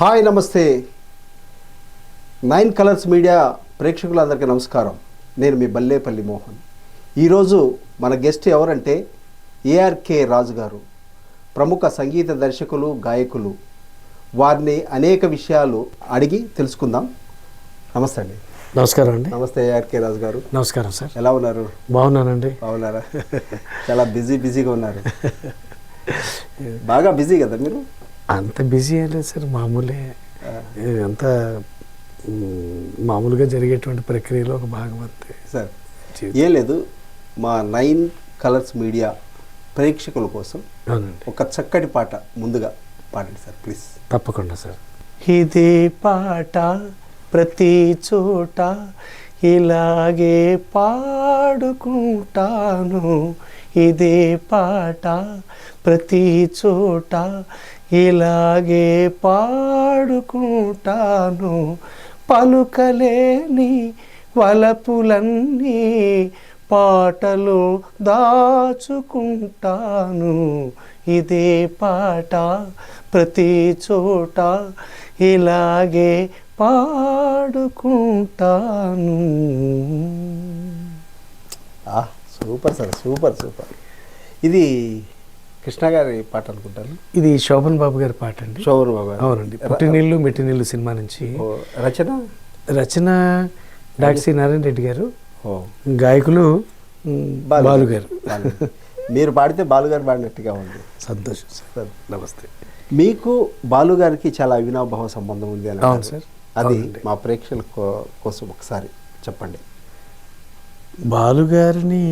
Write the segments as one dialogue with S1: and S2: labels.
S1: Hi నమస్తే 9 colours media ప్రేక్షకులందరికీ నమస్కారం. నేను మీ బల్లేపల్లి మోహన్. ఈరోజు మన గెస్ట్ ఎవరంటే ఏఆర్కే రాజు గారు, ప్రముఖ సంగీత దర్శకులు, గాయకులు. వారిని అనేక విషయాలు అడిగి తెలుసుకుందాం. నమస్తే అండి.
S2: నమస్కారం అండి.
S1: నమస్తే ఏఆర్కే రాజు గారు.
S2: నమస్కారం సార్.
S1: ఎలా ఉన్నారు?
S2: బాగున్నానండి.
S1: బాగున్నారా? చాలా బిజీగా ఉన్నారు. బాగా బిజీ కదా మీరు?
S2: అంత బిజీ ఏం లేదు సార్, మామూలే. అంతా మామూలుగా జరిగేటువంటి ప్రక్రియలో ఒక భాగం అంతే
S1: సార్. ఏం లేదు, మా 9 కలర్స్ మీడియా ప్రేక్షకుల కోసం ఒక చక్కటి పాట ముందుగా పాడండి సార్, ప్లీజ్.
S2: తప్పకుండా సార్. ఇదే పాట ప్రతి చోట ఇలాగే పాడుకుంటాను, ఇదే పాట ప్రతి చోట ఇలాగే పాడుకుంటాను, పలుకలేని వలపులన్నీ పాటలో దాచుకుంటాను, ఇదే పాట ప్రతి చోట ఇలాగే పాడుకుంటాను.
S1: Super sir, super. ఇది కృష్ణ గారి పాట అనుకుంటాను.
S2: ఇది శోభన్ బాబు గారి పాట అండి.
S1: శోభన్ బాబు గారు.
S2: అవునండి. పుట్టినీళ్ళు మెట్టినీళ్ళు సినిమా నుంచి. రచన డాక్టర్ నారాయణ రెడ్డి గారు, గాయకులు బాలు గారు.
S1: మీరు పాడితే బాలు గారు పాడినట్టుగా ఉంది.
S2: సంతోషం సార్. నమస్తే.
S1: మీకు బాలు గారికి చాలా అవినాభావ సంబంధం ఉంది అని.
S2: అవును సార్.
S1: అది మా ప్రేక్షకుల కోసం ఒకసారి చెప్పండి.
S2: బాలు గారిని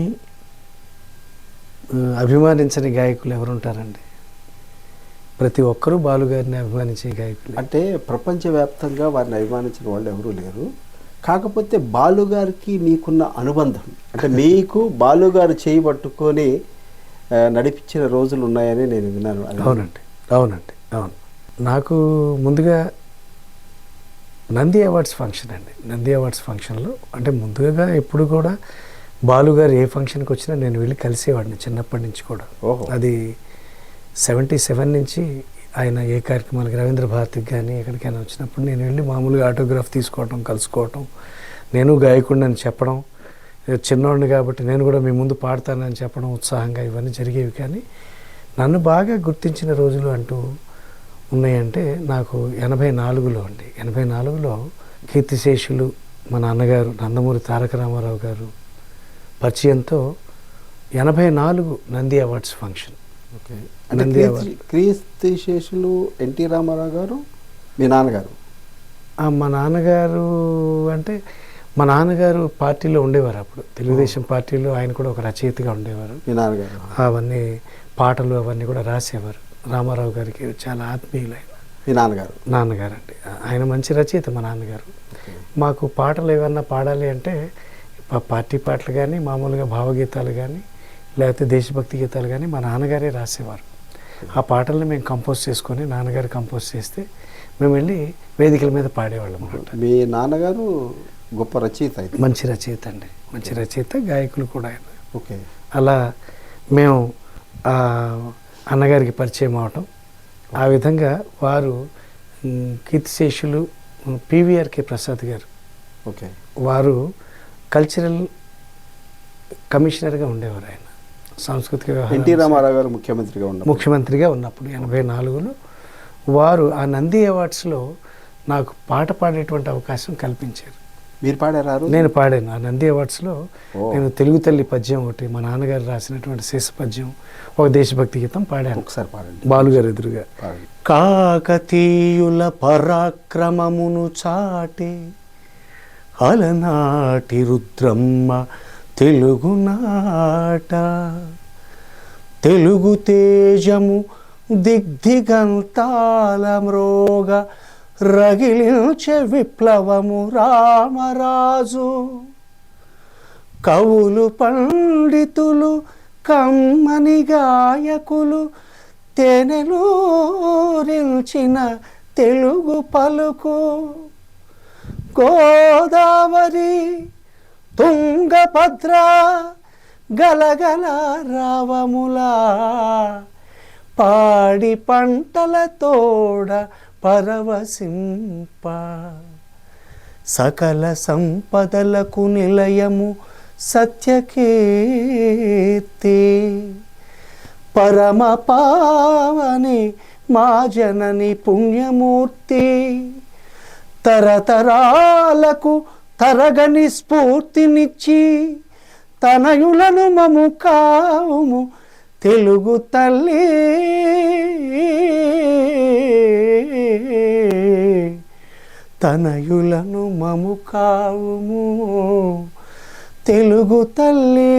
S2: అభిమానించని గాయకులు ఎవరుంటారండి? ప్రతి ఒక్కరూ బాలు గారిని అభిమానించే గాయకులు.
S1: అంటే ప్రపంచవ్యాప్తంగా వారిని అభిమానించిన వాళ్ళు ఎవరూ లేరు. కాకపోతే బాలు గారికి మీకున్న అనుబంధం, అంటే మీకు బాలు గారు చేయబట్టుకొని నడిపించిన రోజులు ఉన్నాయని నేను విన్నాను.
S2: అవునండి. అవును. నాకు ముందుగా నంది అవార్డ్స్ ఫంక్షన్ అండి. నంది అవార్డ్స్ ఫంక్షన్లో అంటే ముందుగా ఎప్పుడు కూడా బాలు గారు ఏ ఫంక్షన్కి వచ్చినా నేను వెళ్ళి కలిసేవాడిని చిన్నప్పటి నుంచి కూడా. అది 77 నుంచి ఆయన ఏ కార్యక్రమాలకి, రవీంద్ర భారతికి కానీ ఎక్కడికైనా వచ్చినప్పుడు నేను వెళ్ళి మామూలుగా ఆటోగ్రాఫ్ తీసుకోవటం, కలుసుకోవటం, నేను గాయకుడిని అని చెప్పడం, చిన్నవాడిని కాబట్టి నేను కూడా మీ ముందు పాడతానని చెప్పడం, ఉత్సాహంగా ఇవన్నీ జరిగేవి. కానీ నన్ను బాగా గుర్తించిన రోజులు అంటూ ఉన్నాయంటే నాకు 84లో అండి. 84లో కీర్తిశేషులు మా నాన్నగారు నందమూరి తారక రామారావు గారు పరిచయంతో 84 నంది అవార్డ్స్ ఫంక్షన్.
S1: నంది కీర్తిశేషులు ఎన్టీ రామారావు గారు మీ నాన్నగారు?
S2: మా నాన్నగారు అంటే మా నాన్నగారు పార్టీలో ఉండేవారు అప్పుడు, తెలుగుదేశం పార్టీలో. ఆయన కూడా ఒక రచయితగా ఉండేవారు.
S1: మీ నాన్నగారు
S2: అవన్నీ పాటలు అవన్నీ కూడా రాసేవారు. రామారావు గారికి చాలా ఆత్మీయులు ఆయన.
S1: మీ నాన్నగారు
S2: అండి. ఆయన మంచి రచయిత మా నాన్నగారు. మాకు పాటలు ఏమన్నా పాడాలి అంటే పార్టీ పాటలు కానీ, మామూలుగా భావగీతాలు కానీ, లేకపోతే దేశభక్తి గీతాలు కానీ మా నాన్నగారే రాసేవారు. ఆ పాటలను మేము కంపోజ్ చేసుకొని, నాన్నగారు కంపోజ్ చేస్తే మేము వెళ్ళి వేదికల మీద పాడేవాళ్ళం అన్నమాట.
S1: మీ నాన్నగారు గొప్ప రచయిత?
S2: మంచి రచయిత అండి, మంచి రచయిత, గాయకులు కూడా ఆయన.
S1: ఓకే.
S2: అలా మేము అన్నగారికి పరిచయం అవటం, ఆ విధంగా వారు కీర్తిశేషులు పివిఆర్కే ప్రసాద్ గారు.
S1: ఓకే.
S2: వారు కల్చరల్ కమిషనర్గా ఉండేవారు. ఆయన సాంస్కృతిక
S1: ఎన్టీ రామారావు గారు ముఖ్యమంత్రిగా
S2: ఉన్నప్పుడు 84లో వారు ఆ నంది అవార్డ్స్లో నాకు పాట పాడేటువంటి అవకాశం కల్పించారు.
S1: మీరు పాడారు?
S2: నేను పాడాను. ఆ నంది అవార్డ్స్లో నేను తెలుగు తల్లి పద్యం ఒకటి, మా నాన్నగారు రాసినటువంటి శేష పద్యం, ఒక దేశభక్తి గీతం పాడాను.
S1: ఒకసారి పాడండి
S2: బాలుగారు ఎదురుగా. కాకతీయుల పరాక్రమమును చాటే అలనాటి రుద్రమ్మ తెలుగునాట, తెలుగు తేజము దిగ్దిగంతాల మ్రోగ రగిలించే విప్లవము రామరాజు, కవులు పండితులు కమ్మని గాయకులు తేనెలూరించిన తెలుగు పలుకు, గోదావరి తుంగభద్ర గలగల రావములా, పాడి పంటల తోడ పరవశింప సకల సంపదలకు నిలయము సత్యకీర్తి పరమ పావని మా జనని పుణ్యమూర్తి తరతరాలకు తరగని స్ఫూర్తినిచ్చి తనయులను మము కావుము తెలుగు తల్లి తనయులను మము కావుము తెలుగు తల్లి.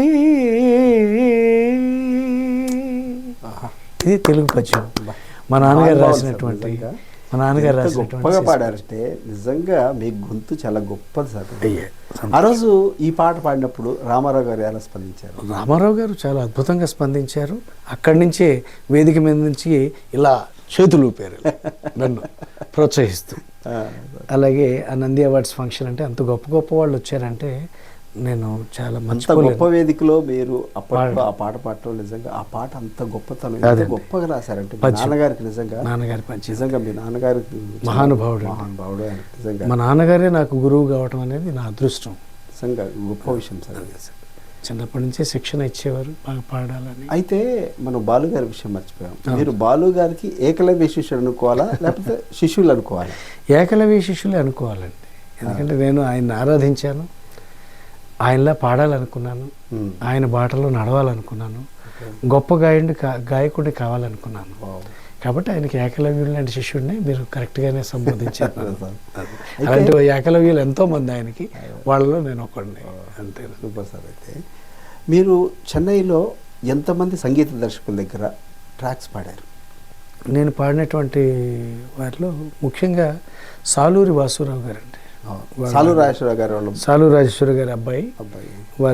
S2: ఇది తెలుగు పద్యం. మా నాన్నగారు రాసినటువంటి
S1: గొప్పగా పాడారంటే నిజంగా మీ గొంతు చాలా గొప్పది సార్. ఆ రోజు ఈ పాట పాడినప్పుడు రామారావు గారు ఎలా స్పందించారు?
S2: రామారావు గారు చాలా అద్భుతంగా స్పందించారు. అక్కడి నుంచే వేదిక మీద నుంచి ఇలా చేతులు ఊపారు నన్ను ప్రోత్సహిస్తూ. అలాగే ఆ నంది అవార్డ్స్ ఫంక్షన్ అంటే అంత గొప్ప గొప్ప వాళ్ళు వచ్చారంటే నేను చాలా మంచి
S1: గొప్ప వేదికలో మీరు అప్పట్లో ఆ పాట పాడటం నిజంగా ఆ పాట అంత గొప్పతనం గొప్పగా రాశారంటే నాన్నగారికి నిజంగా నిజంగా మీ నాన్నగారికి
S2: మహానుభావుడు
S1: నిజంగా
S2: మా నాన్నగారే నాకు గురువు కావటం అనేది నా అదృష్టం.
S1: నిజంగా గొప్ప విషయం సార్.
S2: చిన్నప్పటి నుంచే శిక్షణ ఇచ్చేవారు బాగా పాడాలని.
S1: అయితే మనం బాలుగారి విషయం మర్చిపోయాం. మీరు బాలుగారికి ఏకలవ్య శిష్యుడు అనుకోవాలా లేకపోతే శిష్యులు అనుకోవాలా?
S2: ఏకలవ్య శిష్యులే అనుకోవాలండి. ఎందుకంటే నేను ఆయన్ని ఆరాధించాను, ఆయనలా పాడాలనుకున్నాను, ఆయన బాటలో నడవాలనుకున్నాను, గొప్ప గాయకుడిని కావాలనుకున్నాను. కాబట్టి ఆయనకి ఏకలవ్యులు లాంటి శిష్యుడిని మీరు కరెక్ట్గానే సంబోధించారు. అలాంటి ఏకలవ్యులు ఎంతోమంది ఆయనకి, వాళ్ళలో నేను ఒకడిని. అంతే.
S1: Super sir. అయితే మీరు చెన్నైలో ఎంతమంది సంగీత దర్శకుల దగ్గర ట్రాక్స్ పాడారు?
S2: నేను పాడినటువంటి వారిలో ముఖ్యంగా సాలూరి వాసురావు గారు అండి.
S1: సాలూరు రాజేశ్వరరావు గారు
S2: సాలూరు రాజేశ్వర గారి అబ్బాయి.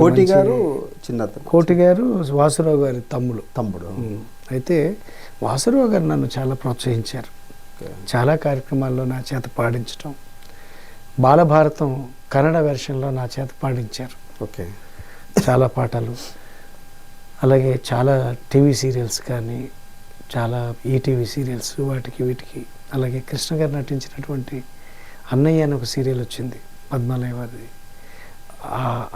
S1: కోటి గారు చిన్న
S2: కోటి గారు వాసురావు గారి తమ్ముడు. అయితే వాసురావు గారు నన్ను చాలా ప్రోత్సహించారు. చాలా కార్యక్రమాల్లో నా చేత పాడించడం, బాలభారతం కన్నడ వెర్షన్లో నా చేత పాడించారు.
S1: ఓకే.
S2: చాలా పాటలు. అలాగే చాలా టీవీ సీరియల్స్ కానీ, చాలా ఈటీవీ సీరియల్స్ వాటికి వీటికి. అలాగే కృష్ణ గారు నటించినటువంటి అన్నయ్య అని ఒక సీరియల్ వచ్చింది పద్మాలయ వారిది.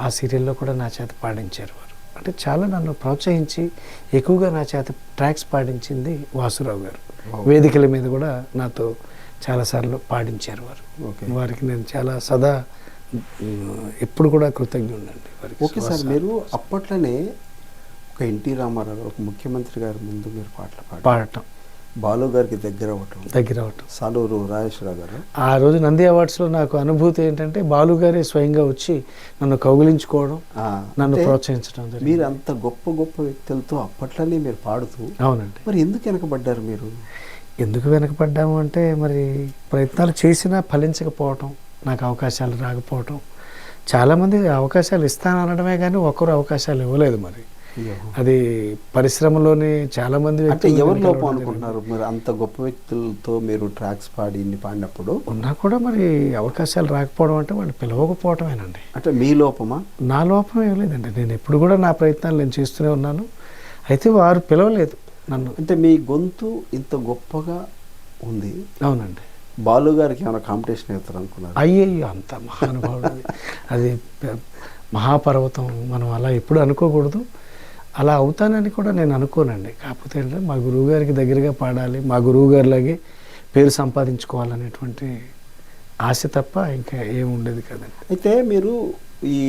S2: ఆ సీరియల్లో కూడా నా చేత పాడించారు వారు. అంటే చాలా నన్ను ప్రోత్సహించి ఎక్కువగా నా చేత ట్రాక్స్ పాడించింది వాసురావు గారు. వేదికల మీద కూడా నాతో చాలాసార్లు పాడించారు వారు. వారికి నేను చాలా సదా ఎప్పుడు కూడా కృతజ్ఞుడండి వారికి.
S1: Okay sir. మీరు అప్పట్లోనే ఒక ఎన్టీ రామారావు గారు, ఒక ముఖ్యమంత్రి గారి ముందు మీరు పాటలు
S2: పాడటం,
S1: బాలు గారికి దగ్గర అవ్వటం, సాలూరు రాజేశ్వరరావు గారు.
S2: ఆ రోజు నంది అవార్డ్స్లో నాకు అనుభూతి ఏంటంటే బాలు గారే స్వయంగా వచ్చి నన్ను కౌగిలించుకోవడం, నన్ను ప్రోత్సహించడం.
S1: మీరు అంత గొప్ప గొప్ప వ్యక్తులతో అప్పట్లోనే మీరు పాడుతూ.
S2: అవునండి.
S1: మరి ఎందుకు వెనకబడ్డారు మీరు?
S2: ఎందుకు వెనకబడ్డాము అంటే మరి ప్రయత్నాలు చేసినా ఫలించకపోవటం, నాకు అవకాశాలు రాకపోవటం. చాలామంది అవకాశాలు ఇస్తాననడమే కానీ ఒక్కరు అవకాశాలు ఇవ్వలేదు. మరి అది పరిశ్రమలోని చాలా మంది
S1: ఎవరి లోపం అనుకుంటున్నారు? మరి అంత గొప్ప వ్యక్తులతో మీరు ట్రాక్స్ పాడి ఇన్ని పాడినప్పుడు
S2: ఉన్నా కూడా మరి అవకాశాలు రాకపోవడం అంటే వాళ్ళు పిలవకపోవటమేనండి.
S1: అంటే మీ లోపమా?
S2: నా లోపం ఏం లేదండి. నేను ఎప్పుడు కూడా నా ప్రయత్నాలు నేను చేస్తూనే ఉన్నాను. అయితే వారు పిలవలేదు నన్ను.
S1: అంటే మీ గొంతు ఇంత గొప్పగా ఉంది.
S2: అవునండి.
S1: బాలు గారికి ఏమైనా కాంపిటీషన్ అవుతారు అనుకున్నారు?
S2: అయ్యయ్యో, అంత మహానుభావుడు. అది మహాపర్వతం. మనం అలా ఎప్పుడు అనుకోకూడదు. అలా అవుతానని కూడా నేను అనుకోనండి. కాకపోతే ఏంటంటే మా గురువుగారికి దగ్గరగా పాడాలి, మా గురువుగారిలాగే పేరు సంపాదించుకోవాలనేటువంటి ఆశ తప్ప ఇంకా ఏమి ఉండేది కదండి.
S1: అయితే మీరు ఈ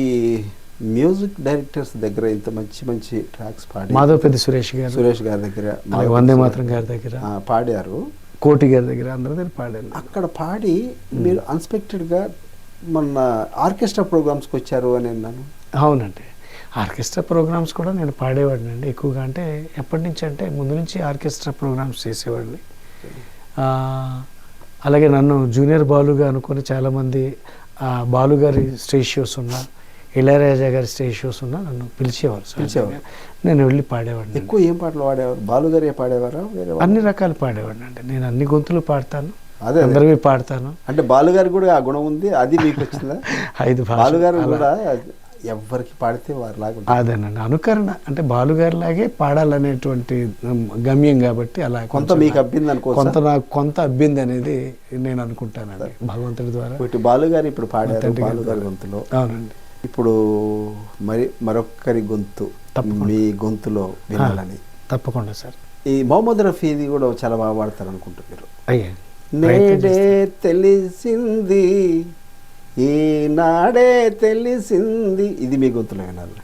S1: మ్యూజిక్ డైరెక్టర్స్ దగ్గర ఇంత మంచి మంచి ట్రాక్స్ పాడి,
S2: మాధవపెద్ది సురేష్ గారి దగ్గర, వందే మాతరం గారి దగ్గర
S1: పాడారు,
S2: కోటి గారి దగ్గర, అందరి దగ్గర పాడాను.
S1: అక్కడ పాడి మీరు అన్ఎక్స్పెక్టెడ్గా మొన్న ఆర్కెస్ట్రా ప్రోగ్రామ్స్కి వచ్చారు అని అన్నాను.
S2: అవునండి. ఆర్కెస్ట్రా ప్రోగ్రామ్స్ కూడా నేను పాడేవాడిని అండి ఎక్కువగా. అంటే ఎప్పటి నుంచి అంటే ముందు నుంచి ఆర్కెస్ట్రా ప్రోగ్రామ్స్ చేసేవాడిని. అలాగే నన్ను జూనియర్ బాలుగా అనుకుని చాలామంది బాలుగారి స్టేజ్ షోస్ ఉన్నా, ఇళయరాజా గారి స్టేజ్ షోస్ ఉన్నా నన్ను పిలిచేవారు. నేను వెళ్ళి పాడేవాడిని.
S1: ఎక్కువ ఏం పాటలు పాడేవారు? బాలుగారు పాడేవారా?
S2: అన్ని రకాలు పాడేవాడిని అండి. నేను అన్ని గొంతులు పాడతాను, అందరివి పాడతాను.
S1: అంటే బాలుగారు కూడా ఆ గుణం ఉంది, అది మీకు వచ్చిందా?
S2: 5
S1: బాలుగారు కూడా ఎవరికి పాడితే వారిలాగా ఉంటుంది.
S2: అదేనండి, అనుకరణ అంటే బాలుగారిలాగే పాడాలనేటువంటి గమ్యం కాబట్టి అలా
S1: కొంత మీకు అబ్బింది అనుకోవచ్చు.
S2: కొంత నాకు కొంత అబ్బింది అనేది నేను అనుకుంటానండి భగవంతుడి ద్వారా.
S1: ఇటు బాలుగారు ఇప్పుడు పాడారు బాలుగారి గొంతులో.
S2: అవునండి.
S1: ఇప్పుడు మరొక్కరి గొంతు మీ గొంతులో వినాలని
S2: తప్పకుండా సార్.
S1: ఈ మొహమ్మద్ రఫీది కూడా చాలా బాగా పాడతారు అనుకుంటున్నారు.
S2: అయ్యా,
S1: నేడే తెలిసింది ఈనాడే తెలిసింది, ఇది మీ గొంతులో వినాలి.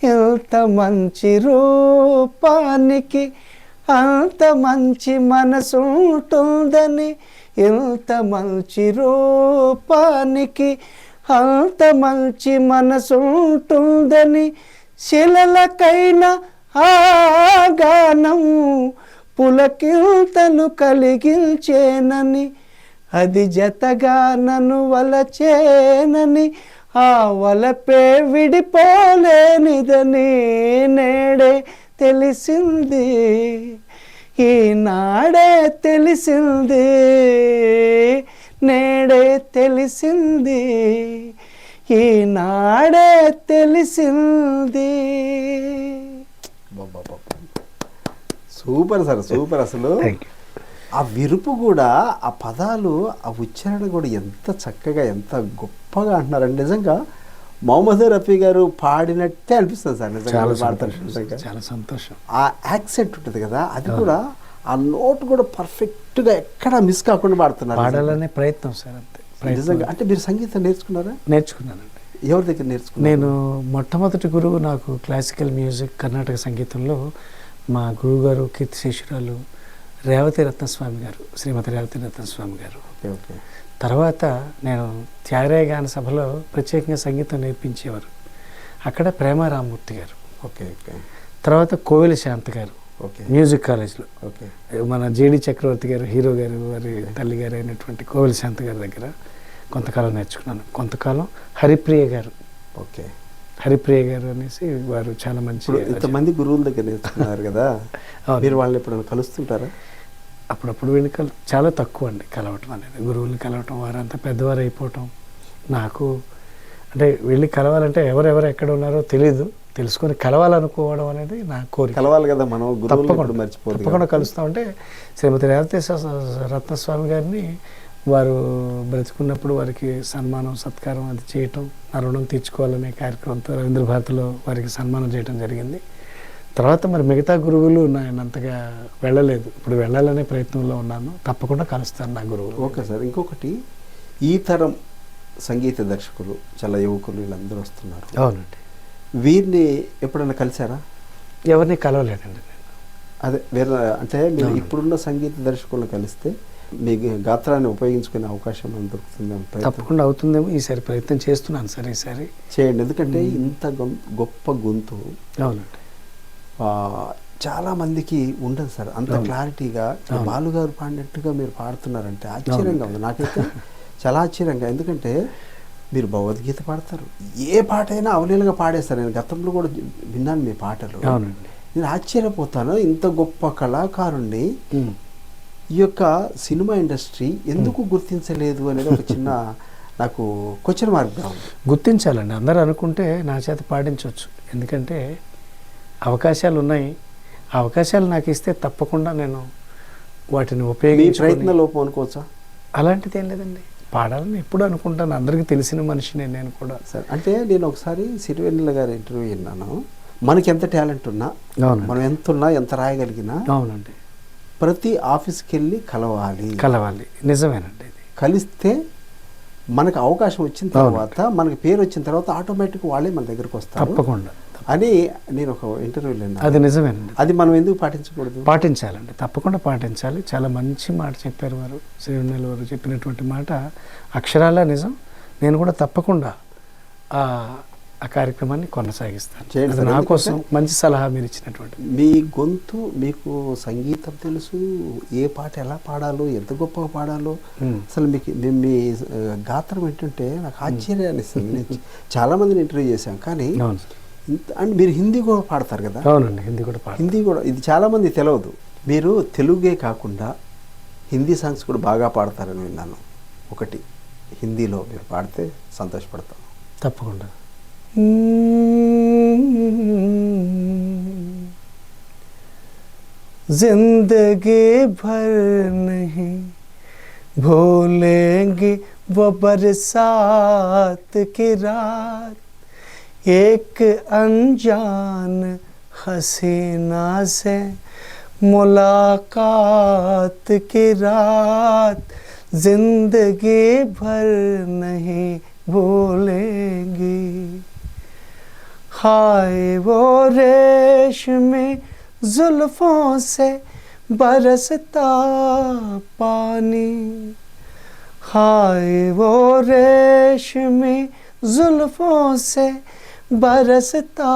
S2: ఎంత మంచి రూపానికి అంత మంచి మనసుంటుందని, ఎంత మంచి రూపానికి అంత మంచి మనసుంటుందని, శిలలకైనా ఆ గానం పులకింతలు కలిగించేనని, అది జతగా నన్ను వలచేనని, ఆ వలపే విడిపోలేనిదని నేడే తెలిసింది, ఈనాడే తెలిసింది, నేడే తెలిసింది, ఈనాడే తెలిసింది.
S1: Super sir, super. అసలు ఆ విరుపు కూడా, ఆ పదాలు, ఆ ఉచ్చారణ కూడా ఎంత చక్కగా ఎంత గొప్పగా అంటున్నారండి. నిజంగా మొహమ్మద్ రఫీ గారు పాడినట్టే అనిపిస్తుంది సార్. నిజంగా
S2: చాలా సంతోషం.
S1: ఆ యాక్సెంట్ ఉంటుంది కదా, అది కూడా ఆ నోట్ కూడా పర్ఫెక్ట్గా ఎక్కడ మిస్ కాకుండా పాడుతున్నారు.
S2: పాడాలనే ప్రయత్నం సార్, అంతే.
S1: నిజంగా అంటే మీరు సంగీతం నేర్చుకున్నారా?
S2: నేర్చుకున్నానండి.
S1: ఎవరి దగ్గర నేర్చుకున్నారు?
S2: నేను మొట్టమొదటి గురువు నాకు క్లాసికల్ మ్యూజిక్ కర్ణాటక సంగీతంలో మా గురువుగారు కీర్తిశేషురాలు రేవతి రత్నస్వామి గారు, శ్రీమతి రేవతి రత్నస్వామి గారు.
S1: ఓకే.
S2: తర్వాత నేను త్యాగరాయ గాన సభలో ప్రత్యేకంగా సంగీతం నేర్పించేవారు, అక్కడ ప్రేమారామూర్తి గారు.
S1: Okay okay.
S2: తర్వాత కోవెల శాంత్ గారు
S1: ఓకే
S2: మ్యూజిక్ కాలేజ్లో.
S1: ఓకే.
S2: మన జేడి చక్రవర్తి గారు హీరో గారు వారి తల్లి గారు అయినటువంటి కోవెల శాంత్ గారి దగ్గర కొంతకాలం నేర్చుకున్నాను. కొంతకాలం హరిప్రియ గారు.
S1: ఓకే.
S2: హరిప్రియ గారు అనేసి వారు చాలా మంచి.
S1: ఇంతమంది గురువుల దగ్గర నేర్చుకున్నారు కదా, మీరు వాళ్ళని ఎప్పుడైనా కలుస్తుంటారా?
S2: అప్పుడప్పుడు వెళ్ళి చాలా తక్కువ అండి కలవటం అనేది, గురువుల్ని కలవటం. వారంతా పెద్దవారు అయిపోవటం. నాకు అంటే వెళ్ళి కలవాలంటే ఎవరెవరు ఎక్కడ ఉన్నారో తెలీదు, తెలుసుకొని కలవాలనుకోవడం అనేది నా కోరిక.
S1: కలవాలి కదా మనం, తప్పకుండా మర్చిపోదు.
S2: తప్పకుండా కలుస్తామంటే శ్రీమతి రేవతి రత్నస్వామి గారిని వారు బ్రతుకున్నప్పుడు వారికి సన్మానం సత్కారం అది చేయటం, నా రుణం తీర్చుకోవాలనే కార్యక్రమంతో రవీంద్ర భారతిలో వారికి సన్మానం చేయడం జరిగింది. తర్వాత మరి మిగతా గురువులు నేను అంతగా వెళ్ళలేదు, ఇప్పుడు వెళ్ళాలనే ప్రయత్నంలో ఉన్నాను. తప్పకుండా కలుస్తాను నా గురువులు.
S1: Okay sir. ఇంకొకటి, ఈ తరం సంగీత దర్శకులు చాలా యువకులు వీళ్ళందరూ వస్తున్నారు.
S2: అవునండి.
S1: వీరిని ఎప్పుడైనా కలిసారా?
S2: ఎవరిని కలవలేదండి నేను.
S1: అదే వేరే అంటే మీరు ఇప్పుడున్న సంగీత దర్శకులను కలిస్తే మీ గాత్రాన్ని ఉపయోగించుకునే అవకాశం దొరుకుతుంది.
S2: తప్పకుండా అవుతుందేమో, ఈసారి ప్రయత్నం చేస్తున్నాను సార్. ఈసారి
S1: చేయండి, ఎందుకంటే ఇంత గొప్ప గొంతు
S2: అవునండి
S1: చాలా మందికి ఉండదు సార్ అంత క్లారిటీగా. బాలుగారు పాడినట్టుగా మీరు పాడుతున్నారంటే ఆశ్చర్యంగా ఉంది నాకైతే, చాలా ఆశ్చర్యంగా. ఎందుకంటే మీరు భగవద్గీత పాడతారు, ఏ పాట అయినా అవలీలగా పాడేస్తారు. నేను గతంలో కూడా విన్నాను మీ పాటలు.
S2: అవునండి.
S1: నేను ఆశ్చర్యపోతాను, ఇంత గొప్ప కళాకారుణ్ణి ఈ యొక్క సినిమా ఇండస్ట్రీ ఎందుకు గుర్తించలేదు అనేది ఒక చిన్న నాకు క్వశ్చన్ మార్క్గా ఉంది.
S2: గుర్తించాలండి, అందరూ అనుకుంటే నా చేత పాడించవచ్చు. ఎందుకంటే అవకాశాలు ఉన్నాయి, ఆ అవకాశాలు నాకు ఇస్తే తప్పకుండా నేను వాటిని ఉపయోగించి.
S1: ప్రయత్న లోపం అనుకోవచ్చా?
S2: అలాంటిది ఏం లేదండి, పాడాలని ఎప్పుడు అనుకుంటాను. అందరికీ తెలిసిన మనిషిని నేను కూడా.
S1: సార్ అంటే నేను ఒకసారి సిరివెన్నెల గారి ఇంటర్వ్యూ విన్నాను. మనకి ఎంత టాలెంట్ ఉన్నా, మనం ఎంత ఉన్నా, ఎంత రాయగలిగినా,
S2: అవునండి,
S1: ప్రతి ఆఫీస్కి వెళ్ళి కలవాలి.
S2: నిజమేనండి. ఇది
S1: కలిస్తే మనకు అవకాశం వచ్చిన తర్వాత, మనకి పేరు వచ్చిన తర్వాత ఆటోమేటిక్ వాళ్ళే మన దగ్గరకు వస్తారు
S2: తప్పకుండా
S1: అని నేను ఒక ఇంటర్వ్యూలో విన్నాను.
S2: అది నిజమేనండి.
S1: అది మనం ఎందుకు పాటించకూడదు?
S2: పాటించాలండి, తప్పకుండా పాటించాలి. చాలా మంచి మాట చెప్పారు వారు, శ్రీవెన్నెల వారు చెప్పినటువంటి మాట అక్షరాల నిజం. నేను కూడా తప్పకుండా ఆ కార్యక్రమాన్ని కొనసాగిస్తాను.
S1: చేయండి
S2: అది
S1: సార్.
S2: నా
S1: ఎందుకంటే
S2: కోసం మంచి సలహా మీరు ఇచ్చినటువంటి.
S1: మీ గొంతు, మీకు సంగీతం తెలుసు, ఏ పాట ఎలా పాడాలో, ఎంత గొప్పగా పాడాలో, అసలు మీకు మీ గాత్రం ఏంటంటే నాకు ఆశ్చర్యాన్ని ఇస్తుంది. నేను చాలామందిని ఇంటర్వ్యూ చేశాను, కానీ
S2: అవును
S1: అండ్ మీరు హిందీ కూడా పాడతారు కదా?
S2: అవునండి, హిందీ కూడా పాడతాను.
S1: హిందీ కూడా, ఇది చాలామంది తెలియదు. మీరు తెలుగే కాకుండా హిందీ సాంగ్స్ కూడా బాగా పాడతారని విన్నాను. ఒకటి హిందీలో మీరు పాడితే సంతోషపడతాను.
S2: తప్పకుండా. जिंदगी भर नहीं भूलेंगे वो बरसात की रात, एक अनजान हसीना से मुलाकात की रात, जिंदगी भर नहीं भूलेंगे। हाय वो रेशमी जुल्फों से बरसता पानी, हाय वो रेशमी जुल्फों से बरसता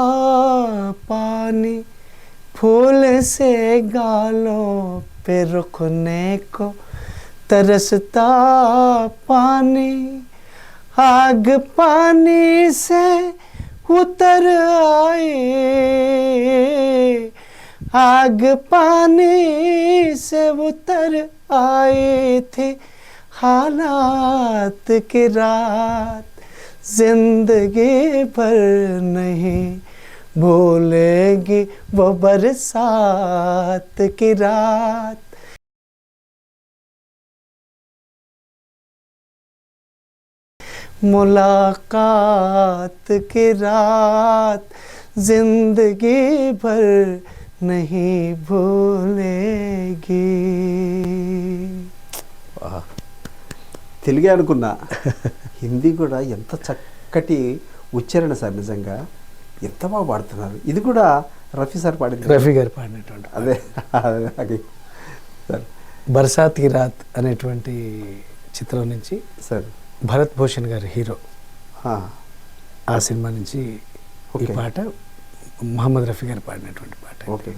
S2: पानी, फूल से गालों पे रुकने को तरसता पानी, आग पानी से उतर आए, आग पानी से उतर आए थे हालात की रात, जिंदगी भर नहीं भूलेगी वो बरसात की रात। मुलाकात की रात, जिंदगी भर नहीं भूलेगी।
S1: తెలుగే అనుకున్నా, హిందీ కూడా ఎంత చక్కటి ఉచ్చారణ సార్. నిజంగా ఎంత బాగా పాడుతున్నారు. ఇది కూడా రఫీ సార్ పాడింది.
S2: రఫీ గారు పాడినటువంటి
S1: అదే అదే సార్.
S2: బర్సాత్ కి రాత్ అనేటువంటి చిత్రం నుంచి
S1: సార్
S2: భరత్ భూషణ్ గారు హీరో,
S1: ఆ
S2: సినిమా నుంచి ఈ పాట మహమ్మద్ రఫీ గారు పాడినటువంటి పాట.
S1: Okay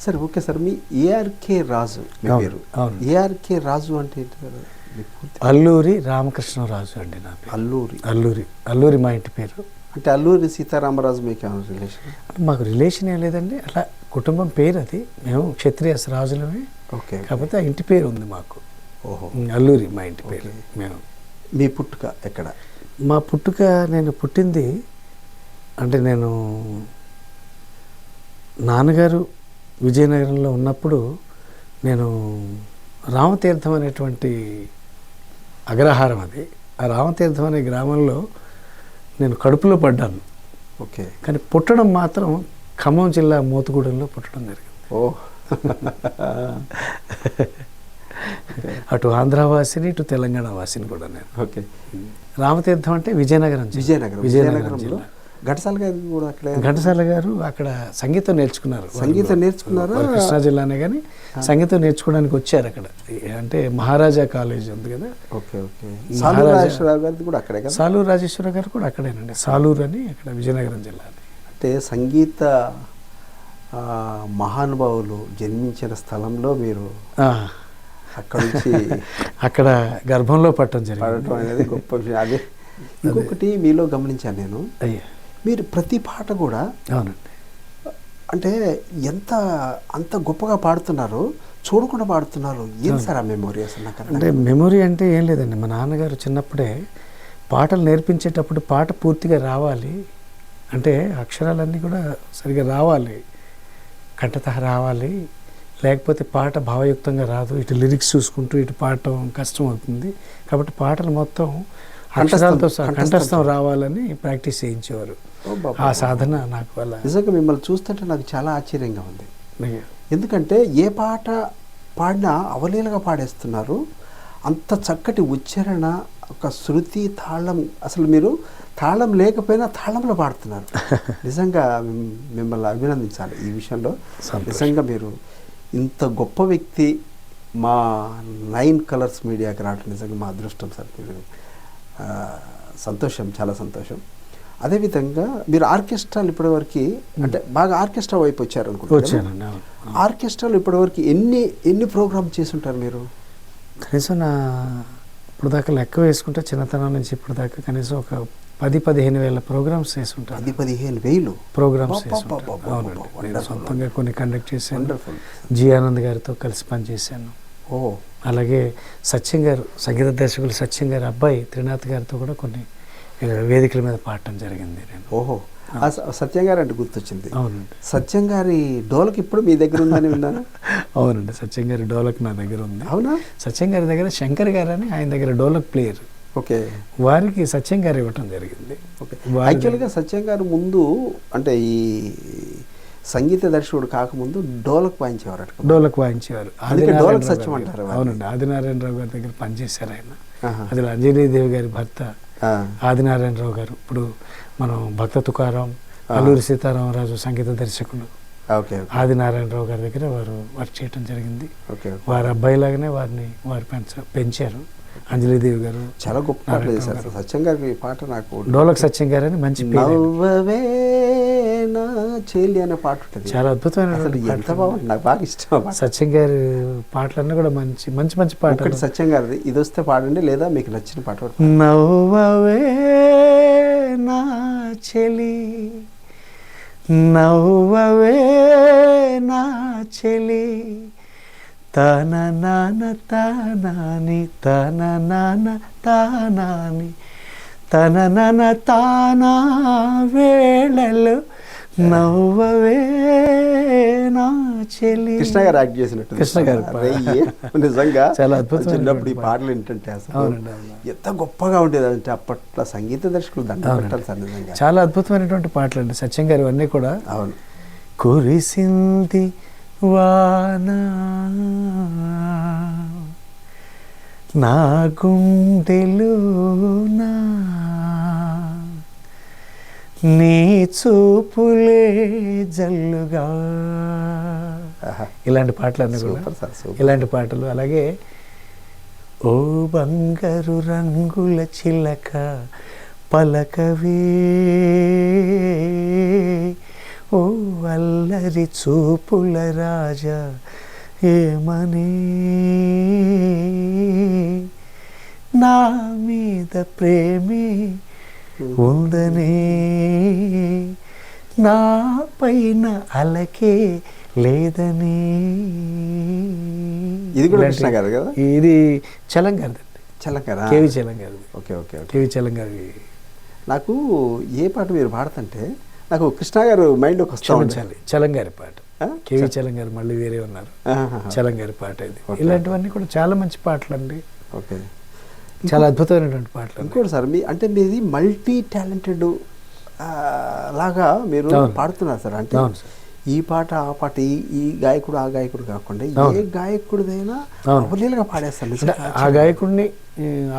S1: sir. ఓకే సార్, మీ ఏఆర్కే రాజు మీ పేరు. ఏఆర్కే రాజు అంటే ఏంటి సార్?
S2: అల్లూరి రామకృష్ణరాజు అండి నా పేరు. అల్లూరి మా ఇంటి పేరు.
S1: అంటే అల్లూరి సీతారామరాజు మీకు ఏమైనా రిలేషన్?
S2: మాకు రిలేషన్ ఏం లేదండి, అట్లా కుటుంబం పేరు అది. మేము క్షత్రియస్ రాజులమే.
S1: ఓకే.
S2: కాకపోతే ఆ ఇంటి పేరు ఉంది మాకు.
S1: ఓహో,
S2: అల్లూరి మా ఇంటి పేరు. మేము.
S1: మీ పుట్టుక ఎక్కడ?
S2: మా పుట్టుక, నేను పుట్టింది అంటే నేను నాన్నగారు విజయనగరంలో ఉన్నప్పుడు నేను రామతీర్థం అనేటువంటి అగ్రహారం అది. ఆ రామతీర్థం అనే గ్రామంలో నేను కడుపులో పడ్డాను.
S1: ఓకే.
S2: కానీ పుట్టడం మాత్రం ఖమ్మం జిల్లా మోతుగూడెంలో పుట్టడం జరిగింది.
S1: ఓ
S2: అటు ఆంధ్రవాసిని ఇటు తెలంగాణ వాసిని కూడా నేను.
S1: ఓకే.
S2: రామతీర్థం అంటే విజయనగరం
S1: జిల్లా. ఘంటసాల గారు కూడా అక్కడ,
S2: ఘంటసాల గారు అక్కడ సంగీతం నేర్చుకున్నారు. కృష్ణా జిల్లానే, కానీ సంగీతం నేర్చుకోవడానికి వచ్చారు అక్కడ. అంటే మహారాజా కాలేజ్ ఉంది కదా.
S1: Okay okay. సాలూరు రాజేశ్వరరావు గారు కూడా అక్కడే కదా?
S2: సాలూరు రాజేశ్వర గారు కూడా అక్కడేనండి. సాలూరు అని అక్కడ విజయనగరం జిల్లా.
S1: అంటే సంగీత మహానుభావులు జన్మించిన స్థలంలో మీరు అక్కడ నుంచి
S2: అక్కడ గర్భంలో పట్టడం జరిగింది
S1: అనేది గొప్ప విషయం. అదే ఇంకొకటి మీలో గమనించాను నేను,
S2: అయ్యా,
S1: మీరు ప్రతి పాట కూడా
S2: అవునండి
S1: అంటే అంత గొప్పగా పాడుతున్నారు, చూడకుండా పాడుతున్నారు. ఏం సార్ ఆ మెమొరీ అసలు? నాకు
S2: అంటే మెమొరీ అంటే ఏం లేదండి, మా నాన్నగారు చిన్నప్పుడే పాటలు నేర్పించేటప్పుడు పాట పూర్తిగా రావాలి అంటే అక్షరాలన్నీ కూడా సరిగా రావాలి, కంఠతః రావాలి, లేకపోతే పాట భావయుక్తంగా రాదు. ఇటు లిరిక్స్ చూసుకుంటూ ఇటు పాడటం కష్టం అవుతుంది. కాబట్టి పాటలు మొత్తం అక్షరాలతో కంఠస్థం రావాలని ప్రాక్టీస్ చేయించేవారు. ఆ సాధన నాకు వల్ల.
S1: నిజంగా మిమ్మల్ని చూస్తుంటే నాకు చాలా ఆశ్చర్యంగా ఉంది. ఎందుకంటే ఏ పాట పాడినా అవలీలగా పాడేస్తున్నారు. అంత చక్కటి ఉచ్చారణ, ఒక శృతి, తాళం. అసలు మీరు తాళం లేకపోయినా తాళంలో పాడుతున్నారు. నిజంగా మిమ్మల్ని అభినందించాలి ఈ విషయంలో. నిజంగా మీరు ఇంత గొప్ప వ్యక్తి మా 9 కలర్స్ మీడియాకి రావడం నిజంగా మా అదృష్టం సార్. మీరు సంతోషం, చాలా సంతోషం. అదేవిధంగా మీరు ఆర్కెస్ట్రాలు ఇప్పటివరకు అంటే బాగా ఆర్కెస్ట్రా వైపు వచ్చారు అనుకుంటున్నాను.
S2: వచ్చానండి.
S1: ఆర్కెస్ట్రాలు ఇప్పటివరకు ఎన్ని ప్రోగ్రామ్ చేసి ఉంటారు మీరు?
S2: కనీసం నా ఇప్పుడు దాకా లెక్క వేసుకుంటే చిన్నతనం నుంచి ఇప్పుడు దాకా కనీసం ఒక 10-15 వేల ప్రోగ్రామ్స్ చేసి ఉంటాను.
S1: 10-15 వేలు
S2: ప్రోగ్రామ్స్ చేసి ఉంటాను. అవునండి. నేను సొంతంగా కొన్ని కండక్ట్ చేశాను. జి ఆనంద్ గారితో కలిసి పనిచేశాను. అలాగే సత్యం గారు, సంగీత దర్శకులు సత్యం గారి అబ్బాయి త్రినాథ్ గారితో కూడా కొన్ని వేదికల మీద పాడటం జరిగింది నేను.
S1: సత్యం గారు అంటే గుర్తొచ్చింది.
S2: అవునండి.
S1: సత్యం గారి డోలక్ ఇప్పుడు మీ దగ్గర ఉందని విన్నాను.
S2: అవునండి, సత్యం గారి డోలక్ నా దగ్గర ఉంది.
S1: అవునా?
S2: సత్యం గారి దగ్గర శంకర్ గారు అని ఆయన దగ్గర డోలక్ ప్లేయర్.
S1: ఓకే.
S2: వారికి సత్యం గారు ఇవ్వటం జరిగింది.
S1: ఓకే. యాక్చువల్గా సత్యం గారు ముందు అంటే ఈ సంగీత దర్శకుడు కాకముందు డోలక్ వాయించేవారు.
S2: డోలక్ వాయించేవారు.
S1: డోలక్ సత్యం అంటారు.
S2: అవునండి, ఆదినారాయణరావు గారి దగ్గర పనిచేశారు ఆయన. అది అంజనీదేవి గారి భర్త ఆదినారాయణరావు గారు. ఇప్పుడు మనం భక్త తుకారాం, అల్లూరి సీతారామరాజు సంగీత దర్శకులు ఆదినారాయణరావు గారి దగ్గర వారు వర్క్ చేయడం జరిగింది. వారి అబ్బాయిలాగానే వారు పెంచారు. అంజలిదేవి గారు
S1: చాలా గొప్ప పాట చేశారు. సత్యం గారి పాట నాకు
S2: డోలక్ సత్యం గారు అని మంచి
S1: చెల్లి అనే పాట ఉంటుంది.
S2: చాలా అద్భుతమైన
S1: ఎంత బాగుంది, నాకు బాగా ఇష్టం.
S2: సత్యం గారి పాటలన్నీ కూడా మంచి మంచి మంచి పాటలు.
S1: సత్యం గారిది ఇది వస్తే పాడండి, లేదా మీకు నచ్చిన పాట.
S2: నవ్వవే నా చెలి, నవ్వవే నా చెలి, తన నాన్న తానాని, తన నాన్న తానాని, తన నాన్న తానా వేళలు నవ్వవే నా చెలి.
S1: కృష్ణ గారు యాక్ట్ చేసినట్టు.
S2: కృష్ణ గారు
S1: నిజంగా
S2: చాలా అద్భుతం.
S1: చిన్నప్పుడు ఈ పాటలు ఏంటంటే అసలు ఎంత గొప్పగా ఉండేది అంటే అప్పట్లో సంగీత దర్శకులు దండం పెట్టాలి సార్. నిజంగా
S2: చాలా అద్భుతమైనటువంటి పాటలు అండి సత్యం గారు అన్నీ కూడా.
S1: అవును.
S2: కురిసింది వాన నా గుండెలోనా, నీ చూపులే జల్లుగా, ఇలాంటి పాటలన్నీ కూడా. ఇలాంటి పాటలు. అలాగే ఓ బంగారు రంగుల చిలక పలకవే, ఓ అల్లరి చూపుల రాజా ఏమని, నా మీద ప్రేమే ఉందనే, నా పైన అలకే లేదని.
S1: ఇది కూడా కృష్ణ గారు కదా?
S2: ఇది చలం గారిది.
S1: చలంగారా?
S2: కేవి చలం గారిది.
S1: Okay okay.
S2: కేవి చలం గారి.
S1: నాకు ఏ పాట మీరు పాడుతుంటే నాకు కృష్ణ గారు మైండ్లోకి వస్తుంది.
S2: చలం గారి పాట, కేవి చలం గారు మళ్ళీ వేరే ఉన్నారు. చలం గారి పాట ఇది. ఇలాంటివన్నీ కూడా చాలా మంచి పాటలు అండి.
S1: ఓకే.
S2: చాలా అద్భుతమైనటువంటి పాటలు.
S1: ఇంకోటి సార్, అంటే మీది మల్టీ టాలెంటెడ్ లాగా మీరు పాడుతున్నారు సార్. అంటే ఈ పాట ఆ పాట, ఈ గాయకుడు ఆ గాయకుడు కాకుండా ఏ గాయకుడిదైనా అవలీలుగా పాడేస్తారు.
S2: ఆ గాయకుడిని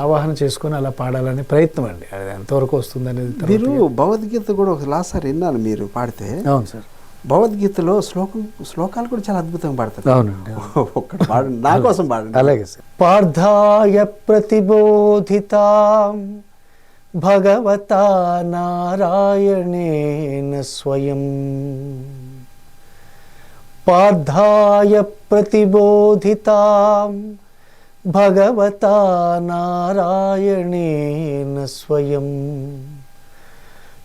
S2: ఆవాహన చేసుకొని అలా పాడాలనే ప్రయత్నం అండి. అది ఎంతవరకు వస్తుంది అనేది.
S1: మీరు భగవద్గీత కూడా ఒక లాస్ట్ సార్ విన్నాను మీరు పాడితే.
S2: అవును సార్.
S1: భగవద్గీతలో శ్లోకాలు కూడా చాలా అద్భుతంగా పాడతారు.
S2: అవునండి.
S1: ఒక్కటి పాడండి, నా కోసం పాడండి.
S2: అలాగే సార్. పార్థాయ ప్రతిబోధితాం భగవతా నారాయణేన స్వయం, పార్థాయ ప్రతిబోధితాం భగవతా నారాయణేన స్వయం,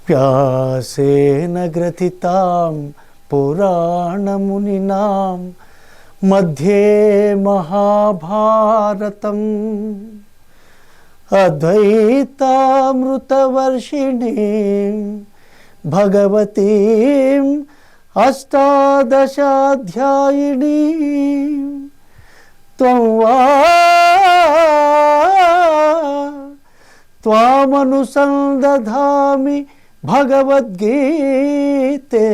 S2: వ్యాసేన గ్రథితాం పురాణమునినాం మధ్యే మహాభారతం, అద్వైతామృతవర్షిణీం భగవతీం అష్టాదశాధ్యాయినీం త్వం వా త్వామనుసందధామి భగవద్గీతే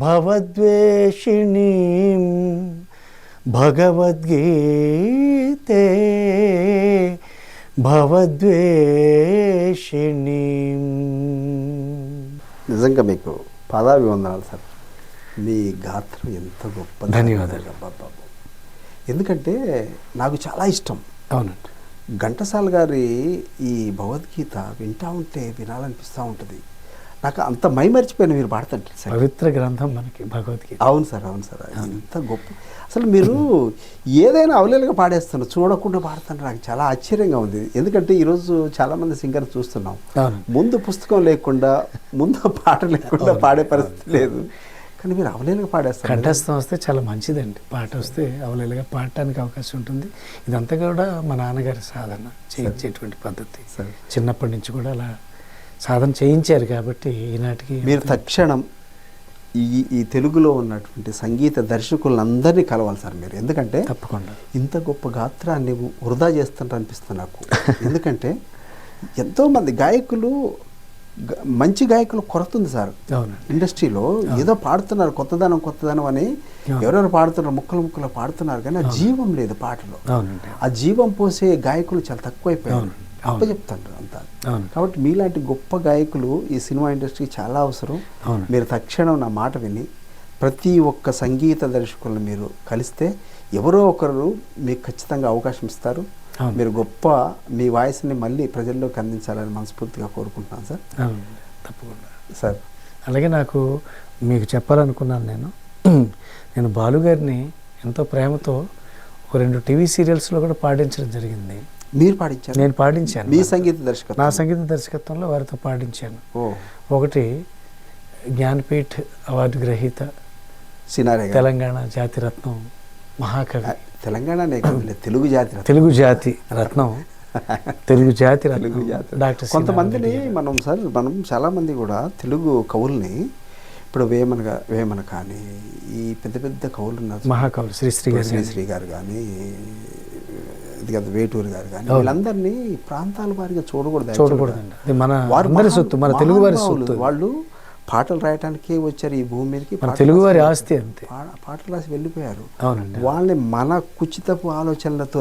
S2: భవద్వేషిణీం, భగవద్గీతే భవద్వేషిణీం.
S1: నిజంగా మీకు పాదాభివందనాలు సార్. మీ గాత్రం ఎంత గొప్ప.
S2: ధన్యవాదాలు.
S1: ఎందుకంటే నాకు చాలా ఇష్టం.
S2: అవునండి.
S1: ఘంటసాల గారి ఈ భగవద్గీత వింటా ఉంటే వినాలనిపిస్తూ ఉంటుంది. నాకు అంత మైమరిచిపోయిన మీరు పాడుతుంటారు సార్.
S2: పవిత్ర గ్రంథం మనకి భగవద్గీత.
S1: అవును సార్, అవును సార్. ఎంత గొప్ప అసలు మీరు ఏదైనా అవలేలుగా పాడేస్తున్నారు, చూడకుండా పాడుతుంటే నాకు చాలా ఆశ్చర్యంగా ఉంది. ఎందుకంటే ఈరోజు చాలామంది సింగర్ చూస్తున్నాం, ముందు పుస్తకం లేకుండా ముందు పాట లేకుండా పాడే పరిస్థితి లేదు, కానీ మీరు అవలేలుగా పాడేస్తారు.
S2: కంఠస్థం వస్తే చాలా మంచిదండి, పాట వస్తే అవలేలుగా పాడటానికి అవకాశం ఉంటుంది. ఇదంతా కూడా మా నాన్నగారి సాధన చేయించేటువంటి పద్ధతి. చిన్నప్పటి నుంచి కూడా అలా సాధన చేయించారు కాబట్టి ఈనాటికి
S1: మీరు తక్షణం ఈ తెలుగులో ఉన్నటువంటి సంగీత దర్శకులందరినీ కలవాలి సార్ మీరు. ఎందుకంటే
S2: తప్పకుండా
S1: ఇంత గొప్ప గాత్రాన్ని వృధా చేస్తుంటారు అనిపిస్తుంది నాకు. ఎందుకంటే ఎంతోమంది గాయకులు, మంచి గాయకులు కొరత ఉంది సార్ ఇండస్ట్రీలో. ఏదో పాడుతున్నారు కొత్తదనం అని, ఎవరెవరు పాడుతున్నారు ముక్కలు పాడుతున్నారు, కానీ ఆ జీవం లేదు పాటలో. ఆ జీవం పోసే గాయకులు చాలా తక్కువైపోయారు, చెప్తారు అంతా. కాబట్టి మీలాంటి గొప్ప గాయకులు ఈ సినిమా ఇండస్ట్రీకి చాలా అవసరం. మీరు తక్షణం నా మాట విని ప్రతి ఒక్క సంగీత దర్శకులను మీరు కలిస్తే ఎవరో ఒకరు మీకు ఖచ్చితంగా అవకాశం ఇస్తారు. మీరు గొప్ప మీ వాయిస్ని మళ్ళీ ప్రజల్లోకి అందించాలని మనస్ఫూర్తిగా కోరుకుంటున్నాను సార్.
S2: తప్పకుండా
S1: సార్.
S2: అలాగే నాకు మీకు చెప్పాలనుకున్నాను, నేను బాలుగారిని ఎంతో ప్రేమతో ఒక 2 టీవీ సీరియల్స్లో కూడా పాడించడం జరిగింది.
S1: మీరు పాడించారు?
S2: నేను పాడించాను.
S1: మీ సంగీత దర్శకత్వం?
S2: నా సంగీత దర్శకత్వంలో వారితో పాడించాను. ఒకటి జ్ఞానపీఠ్ అవార్డు గ్రహీత, తెలంగాణ జాతిరత్నం మహాకవి,
S1: తెలంగాణనే కాదు తెలుగు జాతి రత్నం డాక్టర్. కొంతమందిని మనం చాలామంది కూడా తెలుగు కవుల్ని, ఇప్పుడు వేమన కానీ ఈ పెద్ద పెద్ద కవులు ఉన్నారు,
S2: మహాకవులు శ్రీశ్రీ
S1: గారు కానీ, ఇది కదా వేటూరు గారు కానీ, వీళ్ళందరినీ ప్రాంతాల వారిగా చూడకూడదండి.
S2: మన సొత్తు, మన తెలుగు వారి సొత్తు.
S1: వాళ్ళు పాటలు రాయటానికి వచ్చారు ఈ భూమి మీదకి,
S2: తెలుగు వారి ఆస్తి అంతే.
S1: పాటలు రాసి వెళ్ళిపోయారు. వాళ్ళని మన కుచితపు ఆలోచనలతో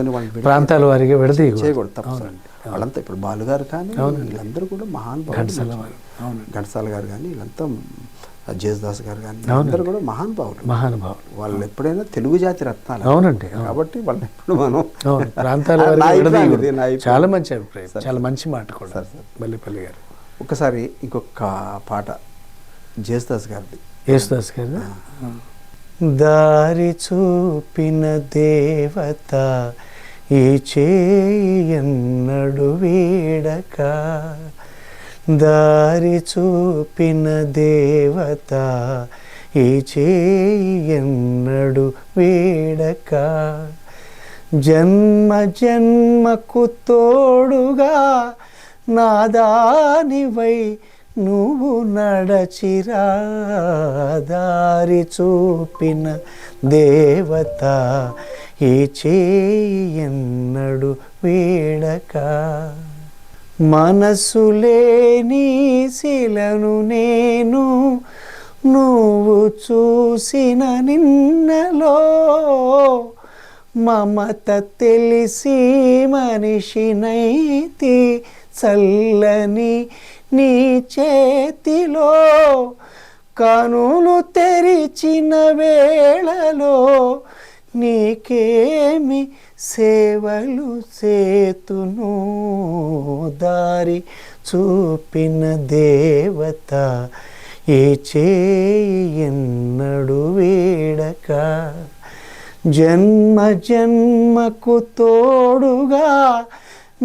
S2: ప్రాంతాల వారిగా
S1: చేయకూడదు, తప్పు. వాళ్ళంతా ఇప్పుడు బాలుగారు కానీ వీళ్ళందరూ కూడా మహానుభావులు, ఘంటసాల గారు కానీ వీళ్ళంతా, జేసుదాస్ గారు కానీ అందరూ కూడా మహానుభావులు. వాళ్ళు ఎప్పుడైనా తెలుగు జాతి రత్నాలు.
S2: అవునండి.
S1: కాబట్టి వాళ్ళని ఎప్పుడు మనం
S2: ప్రాంతాల చాలా మంచి అభిప్రాయం, చాలా మంచి మాట కూడా బల్లేపల్లి గారు.
S1: ఒకసారి ఇంకొక పాట జేసుదాస్ గారిది.
S2: యేసుదాస్ గారిది. దారి చూపిన దేవత ఈ చేయన్నడు వీడక, దారి చూపిన దేవత ఈ చేయన్నడు వీడక, జన్మ జన్మకు తోడుగా నాదానివై నువ్వు నడచిరా, దారి చూపిన దేవత ఈ చేయన్నడు వీడక, మనసు లేని శిలను నేను నువ్వు చూసిన నిన్నలో, మమత తెలిసి మనిషినైతి చల్లని నీ చేతిలో, కనులు తెరిచిన వేళలో నీకేమి సేవలు చేతును, దారి చూపిన దేవత ఏ చేయన్నడు వీడక, జన్మ జన్మకు తోడుగా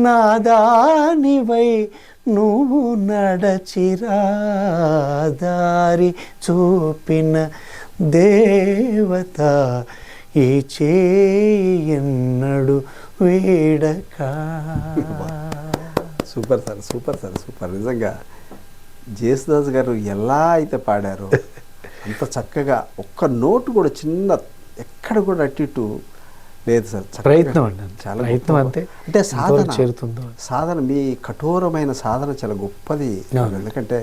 S2: నాదానివై నువ్వు నడచిరా, దారి చూపిన దేవత ఈ చేయన్నడు వీడక.
S1: Super sir, super sir, super. నిజంగా జేసుదాస్ గారు ఎలా అయితే పాడారో అంత చక్కగా, ఒక్క నోటు కూడా చిన్న ఎక్కడ కూడా అటు ఇటు లేదు సార్.
S2: ప్రయత్నం అండి, చాలా ప్రయత్నం అంతే.
S1: అంటే సాధన మీ కఠోరమైన సాధన చాలా గొప్పది. ఎందుకంటే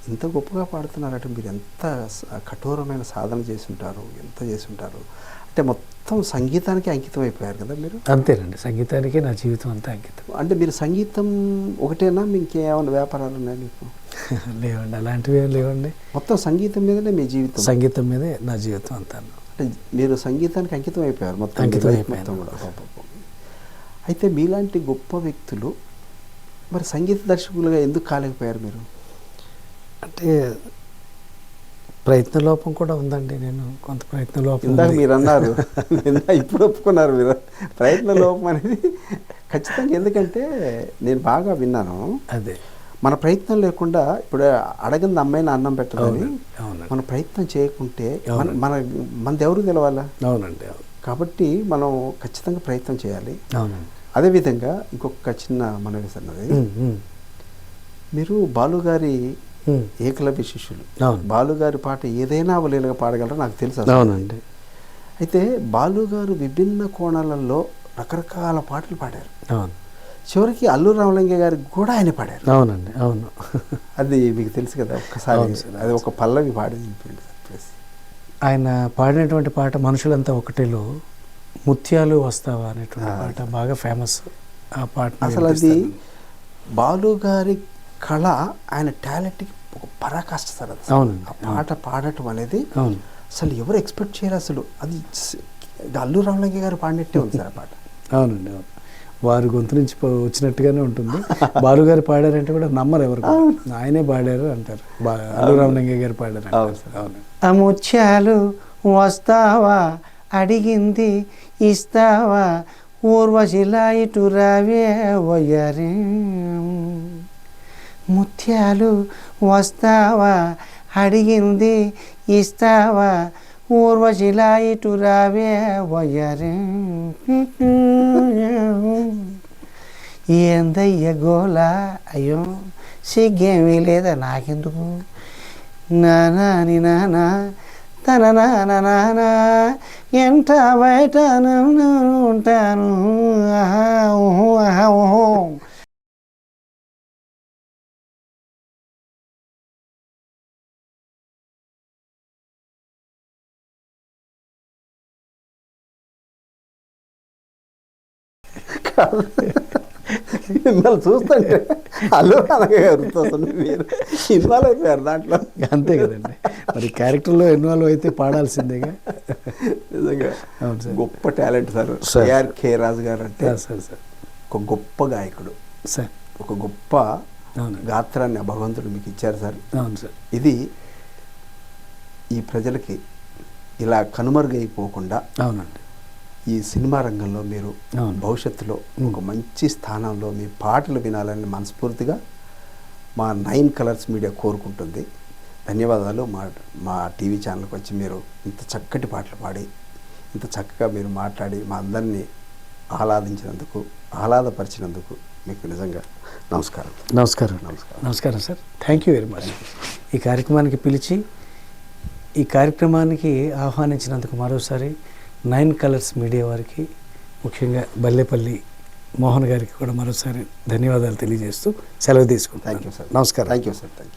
S1: ఇంత గొప్పగా పాడుతున్నారంటే మీరు ఎంత కఠోరమైన సాధన చేసి ఉంటారు, ఎంత చేసి ఉంటారు. అంటే మొత్తం సంగీతానికి అంకితం అయిపోయారు కదా మీరు.
S2: అంతేనండి, సంగీతానికి నా జీవితం అంతా అంకితం.
S1: అంటే మీరు సంగీతం ఒకటేనా, ఇంకేమైనా వ్యాపారాలు ఉన్నాయి మీకు?
S2: లేవండి, అలాంటివి ఏం లేవండి.
S1: మొత్తం సంగీతం మీదనే మీ జీవితం?
S2: సంగీతం మీదే నా జీవితం అంతా.
S1: అంటే మీరు సంగీతానికి అంకితం అయిపోయారు మొత్తం,
S2: అంకితం అయిపోయారు
S1: కూడా. అయితే మీలాంటి గొప్ప వ్యక్తులు మరి సంగీత దర్శకులుగా ఎందుకు కాలేకపోయారు మీరు?
S2: అంటే ప్రయత్న లోపం కూడా ఉందండి. నేను కొంత ప్రయత్న లోపం
S1: ఇందాక
S2: ఉంది.
S1: మీరు అన్నారు, ఇప్పుడు ఒప్పుకున్నారు మీరు, ప్రయత్న లోపం అనేది ఖచ్చితంగా. ఎందుకంటే నేను బాగా విన్నాను,
S2: అదే
S1: మన ప్రయత్నం లేకుండా ఇప్పుడు అడగంది అమ్మాయిని అన్నం పెట్టదని,
S2: అవునండి
S1: మన ప్రయత్నం చేయకుంటే
S2: అవునండి.
S1: మనది ఎవరు తెలవాలా?
S2: అవునండి అవును
S1: కాబట్టి మనం ఖచ్చితంగా ప్రయత్నం చేయాలి.
S2: అవునండి.
S1: అదేవిధంగా ఇంకొక చిన్న మనవి అన్నది, మీరు బాలుగారి ఏకలవ్య శిష్యులు.
S2: అవును
S1: బాలుగారి పాట ఏదైనా అవలీలగా పాడగలరో నాకు తెలుసు అసలు.
S2: అవునండి.
S1: అయితే బాలుగారు విభిన్న కోణాలలో రకరకాల పాటలు పాడారు.
S2: అవును
S1: చివరికి అల్లు రామలింగ గారికి కూడా ఆయన పాడారు.
S2: అవునండి అవును.
S1: అది మీకు తెలుసు కదా, ఒక్కసారి
S2: అవును సార్.
S1: అది ఒక పల్లవి పాడి వినిపించండి సార్ ప్లీజ్.
S2: ఆయన పాడినటువంటి పాట మనుషులంతా ఒకటిలో ముత్యాలు వస్తావా అనేటువంటి పాట బాగా ఫేమస్. ఆ పాట
S1: అసలు అది బాలుగారి కళ, ఆయన టాలెంట్కి ఒక పరాకాష్ట సార్ అది.
S2: అవునండి
S1: ఆ పాట పాడటం అనేది
S2: అవును
S1: అసలు ఎవరు ఎక్స్పెక్ట్ చేయరు అసలు. అది అల్లు రామలింగ గారు పాడినట్టే ఉంది సార్ ఆ పాట.
S2: అవునండి అవును. వారి గొంతు నుంచి వచ్చినట్టుగానే ఉంటుంది. బాలుగారు పాడారంటే కూడా నమ్మరు ఎవరు కూడా. ఆయనే పాడారు అంటారు. అల్లు రామలింగ గారు పాడారు. అవును. ఆ ముత్యాలు వస్తావా అడిగింది ఇస్తావా ఊర్వశిలా ఇటు రావే వయ్యారి. ముత్యాలు వస్తావా అడిగింది ఇస్తావా ఊర్వశిలా ఇటు రావే వయ్యారి. ఏందయ్య గోలా, అయ్యో సిగ్గేమీ లేదా నాకెందుకు, నాని నానా తన నానా ఎంత బయట ఉంటాను. ఆహా ఓహో ఆహా ఓహో.
S1: మిమ్మల్ని చూస్తుంటే అల్లు రామలింగ గారు గుర్తొస్తుంది. మీరు ఇన్వాల్వ్ అయిపోయారు దాంట్లో.
S2: అంతే కదండి, మరి క్యారెక్టర్లో ఇన్వాల్వ్ అయితే పాడాల్సిందేగా.
S1: నిజంగా
S2: అవును సార్.
S1: గొప్ప టాలెంట్ సార్.
S2: సార్.
S1: ఏఆర్కే రాజు గారు అంటే
S2: సార్ సార్
S1: ఒక గొప్ప గాయకుడు,
S2: సార్.
S1: ఒక గొప్ప
S2: అవును
S1: గాత్రాన్ని ఆ భగవంతుడు మీకు ఇచ్చారు సార్.
S2: అవును సార్.
S1: ఇది ఈ ప్రజలకి ఇలా కనుమరుగైపోకుండా
S2: అవునండి
S1: ఈ సినిమా రంగంలో మీరు
S2: అవును.
S1: భవిష్యత్తులో ఒక మంచి స్థానంలో మీ పాటలు వినాలని మనస్ఫూర్తిగా మా 9 కలర్స్ మీడియా కోరుకుంటుంది. ధన్యవాదాలు. మా టీవీ ఛానల్కి వచ్చి మీరు ఇంత చక్కటి పాటలు పాడి, ఇంత చక్కగా మీరు మాట్లాడి మా అందరినీ ఆహ్లాదించినందుకు, ఆహ్లాదపరిచినందుకు మీకు నిజంగా నమస్కారం.
S2: నమస్కారం
S1: నమస్కారం.
S2: నమస్కారం sir. Thank you very much. ఈ కార్యక్రమానికి పిలిచి ఈ కార్యక్రమానికి ఆహ్వానించినందుకు మరోసారి 9 కలర్స్ మీడియా వారికి, ముఖ్యంగా బల్లేపల్లి మోహన్ గారికి కూడా మరోసారి ధన్యవాదాలు తెలియజేస్తూ సెలవు తీసుకుంటాను.
S1: Thank you sir.
S2: నమస్కారం.
S1: Thank you sir. Thank you.